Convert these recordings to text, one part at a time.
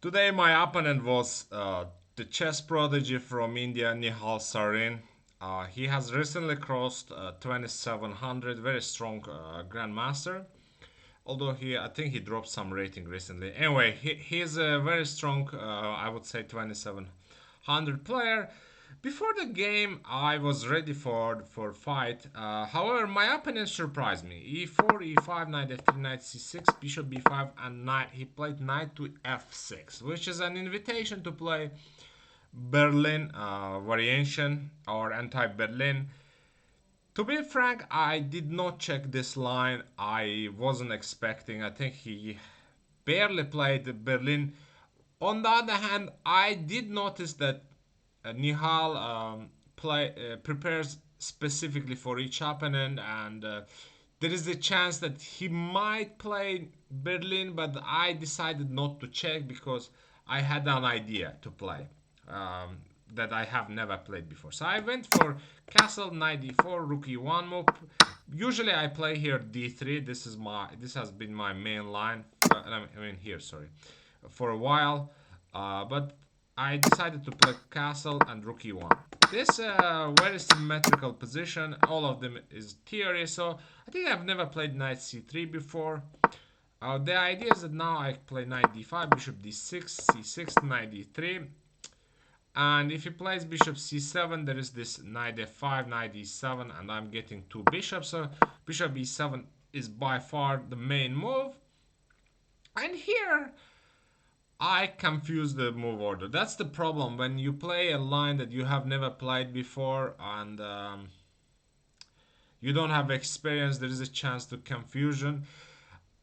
Today my opponent was the chess prodigy from India, Nihal Sarin. He has recently crossed 2700, very strong grandmaster. Although I think he dropped some rating recently. Anyway, he's a very strong, I would say 2700 player. Before the game, I was ready for fight. However, my opponent surprised me. E4, E5, knight F3, knight C6, bishop B5, and knight. He played knight to F6, which is an invitation to play Berlin variation or anti-Berlin. To be frank, I did not check this line. I wasn't expecting. I think he barely played Berlin. On the other hand, I did notice that Nihal prepares specifically for each opponent, and there is a chance that he might play Berlin, but I decided not to check because I had an idea to play um, that I have never played before. So I went for castle knight d4, rook e1 move. Usually I play here d3. This has been my main line. I mean here, sorry, for a while, but I decided to play castle and rook e1. This very symmetrical position, all of them is theory, so I think I've never played knight c3 before. The idea is that now I play knight d5, bishop d6, c6, knight d3, and if he plays bishop c7, there is this knight f5, knight e7, and I'm getting two bishops, so bishop e7 is by far the main move. And here I confuse the move order. That's the problem when you play a line that you have never played before, and you don't have experience. There is a chance to confusion.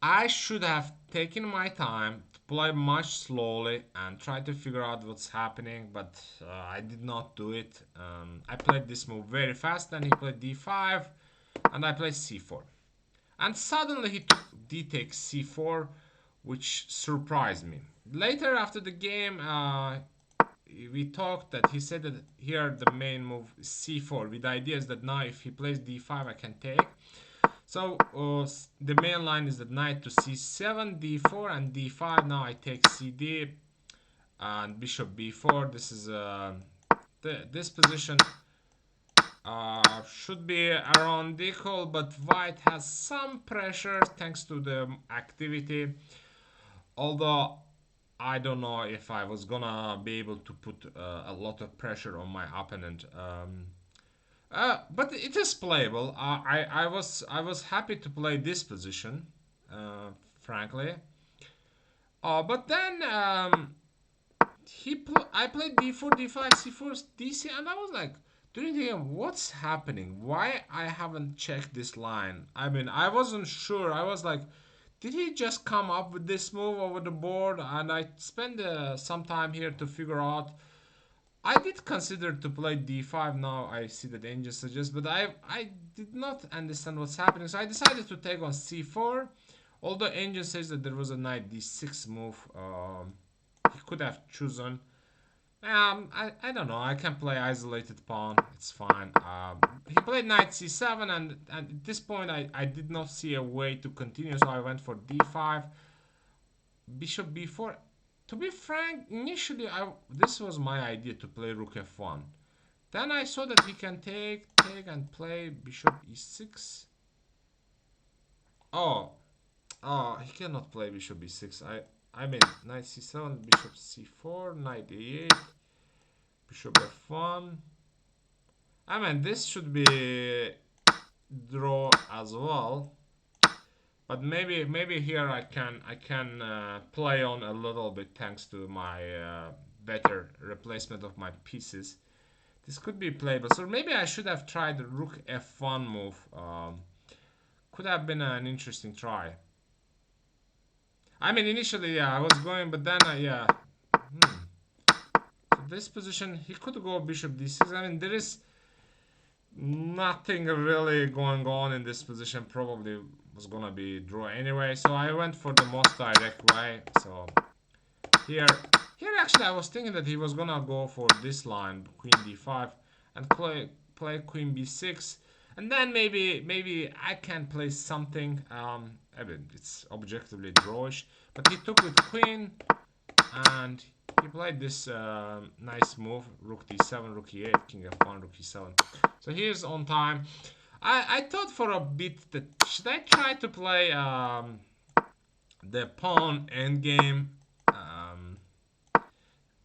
I should have taken my time to play much slowly and try to figure out what's happening, but I did not do it. I played this move very fast, and he played d5, and I played c4. And suddenly he took d takes c4, which surprised me. Later after the game, we talked that he said that here the main move is c4, with the ideas that now if he plays d5 I can take. So the main line is that knight to c7, d4, and d5. Now I take cd and bishop b4. This is this position should be around equal, but white has some pressure thanks to the activity. Although I don't know if I was gonna be able to put a lot of pressure on my opponent. But it is playable. I was happy to play this position, frankly. But then I played d4, d5, c4, dc, and I was like, during the game, what's happening? Why I haven't checked this line? I mean, I wasn't sure. I was like, did he just come up with this move over the board? And I spent some time here to figure out. I did consider to play d5. Now I see that Angel suggests, but I did not understand what's happening. So I decided to take on c4. Although Angel says that there was a knight d6 move, he could have chosen. I don't know. I can play isolated pawn. It's fine. He played knight c7, and at this point I did not see a way to continue, so I went for d5, bishop b4. To be frank, initially this was my idea to play rook f1. Then I saw that he can take, and play bishop e6. Oh, he cannot play bishop b6. I mean knight c7, bishop c4, knight a8, bishop f1. I mean this should be draw as well, but maybe here I can play on a little bit thanks to my better replacement of my pieces. This could be playable. So maybe I should have tried the rook f1 move. Could have been an interesting try. I mean, initially, yeah, I was going, but then, yeah. So this position, he could go bishop d6. I mean, there is nothing really going on in this position. Probably was gonna be draw anyway. So I went for the most direct way. So here actually, I was thinking that he was gonna go for this line, queen d5, and play queen b6. And then maybe I can play something. I mean, it's objectively drawish, but he took with queen, and he played this nice move, rook d7, rook e8, king f1, rook e7. So he's on time. I thought for a bit that should I try to play the pawn endgame,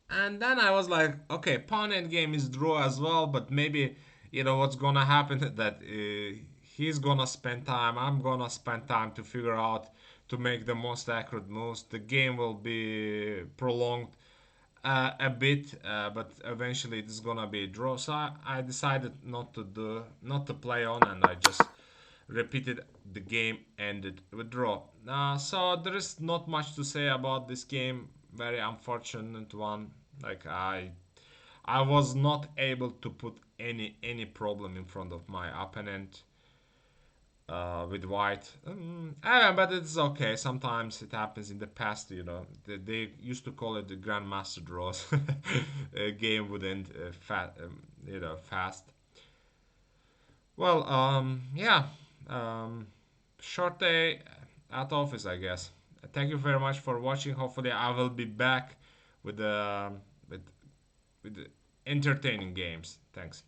and then I was like, okay, pawn endgame is draw as well, but maybe what's gonna happen that he's gonna spend time, I'm gonna spend time to figure out to make the most accurate moves. The game will be prolonged a bit, but eventually it's gonna be a draw. So I decided not to play on, and I just repeated the game, ended with draw. So there is not much to say about this game. Very unfortunate one. Like I was not able to put any problem in front of my opponent with white. But it's okay. Sometimes it happens in the past. They used to call it the grandmaster draws. A game would end fast. Well, yeah. Um, Short day at office, I guess. Thank you very much for watching. Hopefully, I will be back with with with entertaining games. Thanks.